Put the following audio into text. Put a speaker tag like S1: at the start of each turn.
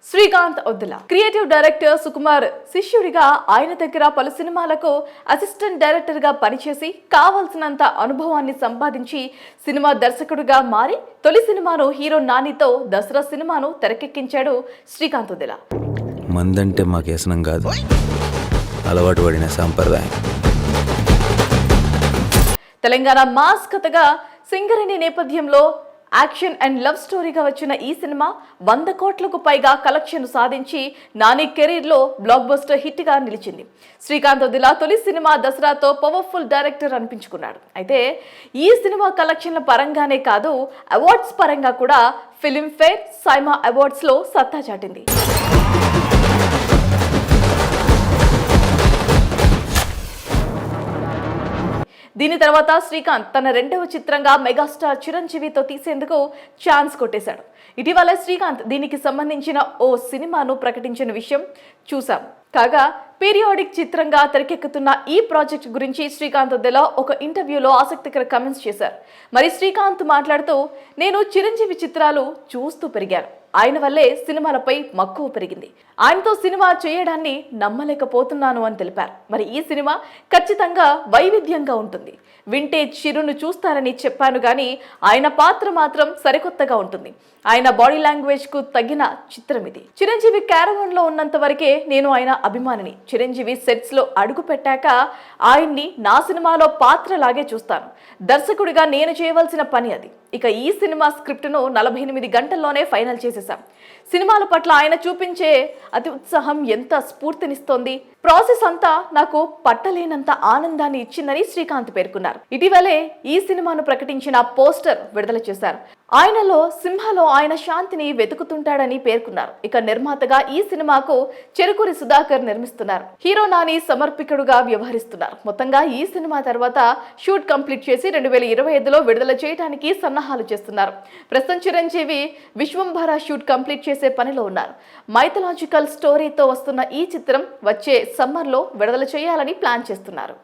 S1: Srikanth ఒద్దుల creative director Sukumar శిష్యుడిగా ఆయన దగ్గర పలు సినిమాలకు అసిస్టెంట్ డైరెక్టర్ గా పనిచేసి కావాల్సినంత అనుభవాన్ని సంపాదించి సినిమా దర్శకుడిగా మారి తొలి సినిమాను హీరో నానితో దసరా సినిమాను తెరకెక్కించాడు శ్రీకాంత్ ఒద్దుల.
S2: మందంటే మాకు వ్యసనం కాదు, అలవాటు పడిన సాంప్రదాయం.
S1: తెలంగాణ మాస్ కథగా సింగరేణి నేపథ్యంలో యాక్షన్ అండ్ లవ్ స్టోరీగా వచ్చిన ఈ సినిమా 100 కోట్లకు పైగా కలెక్షన్ సాధించి నాని కెరీర్లో బ్లాక్ బస్టర్ హిట్ గా నిలిచింది. శ్రీకాంత్ ఒద్దుల తొలి సినిమా దసరాతో పవర్ఫుల్ డైరెక్టర్ అనిపించుకున్నాడు. అయితే ఈ సినిమా కలెక్షన్ల పరంగానే కాదు, అవార్డ్స్ పరంగా కూడా ఫిల్మ్ఫేర్, సైమా అవార్డ్స్ లో సత్తా చాటింది. దీని తర్వాత శ్రీకాంత్ తన రెండవ చిత్రంగా మెగాస్టార్ చిరంజీవితో తీసేందుకు ఛాన్స్ కొట్టేశాడు. ఇటీవల శ్రీకాంత్ దీనికి సంబంధించిన ఓ సినిమాను ప్రకటించిన విషయం చూసాం. కాగా పీరియాడిక్ చిత్రంగా తెరకెక్కుతున్న ఈ ప్రాజెక్ట్ గురించి శ్రీకాంత్ ఒద్దుల ఒక ఇంటర్వ్యూలో ఆసక్తికర కామెంట్స్ చేశారు. మరి శ్రీకాంత్ మాట్లాడుతూ, నేను చిరంజీవి చిత్రాలు చూస్తూ పెరిగాను. ఆయన వల్లే సినిమాలపై మక్కువ పెరిగింది. ఆయనతో సినిమా చేయడాన్ని నమ్మలేకపోతున్నాను అని తెలిపారు. మరి ఈ సినిమా ఖచ్చితంగా వైవిధ్యంగా ఉంటుంది. వింటేజ్ చిరును చూస్తారని చెప్పాను కానీ ఆయన పాత్ర మాత్రం సరికొత్తగా ఉంటుంది. ఆయన బాడీ లాంగ్వేజ్ కు తగిన చిత్రం ఇది. చిరంజీవి క్యారవాన్ లో ఉన్నంత వరకే నేను ఆయన అభిమానిని. చిరంజీవి సెట్స్ లో అడుగు పెట్టాక ఆయన్ని నా సినిమాలో పాత్రలాగే చూస్తాను. దర్శకుడిగా నేను చేయవలసిన పని అది. ఇక ఈ సినిమా స్క్రిప్ట్ను 48 గంటల్లోనే ఫైనల్ చేసేసాం. సినిమాల పట్ల ఆయన చూపించే అతి ఉత్సాహం ఎంత స్ఫూర్తినిస్తోంది. ప్రాసెస్ అంతా నాకు పట్టలేనంత ఆనందాన్ని ఇచ్చిందని శ్రీకాంత్ పేర్కొన్నారు. ఇటీవలే ఈ సినిమాను ప్రకటించిన పోస్టర్ విడుదల చేశారు. ఆయనలో సింహలో ఆయన శాంతిని వెతుకుతుంటాడని పేర్కొన్నారు. ఇక నిర్మాతగా ఈ సినిమాకు చెరుకూరి సుధాకర్ నిర్మిస్తున్నారు. హీరో నాని సమర్పికుడుగా వ్యవహరిస్తున్నారు. మొత్తంగా ఈ సినిమా తర్వాత షూట్ కంప్లీట్ చేసి 2025లో విడుదల చేయడానికి సన్నాహాలు చేస్తున్నారు. ప్రస్తుతం చిరంజీవి విశ్వంభర షూట్ కంప్లీట్ చేసే పనిలో ఉన్నారు. మైథలాజికల్ స్టోరీతో వస్తున్న ఈ చిత్రం వచ్చే సమ్మర్లో విడుదల చేయాలని ప్లాన్ చేస్తున్నారు.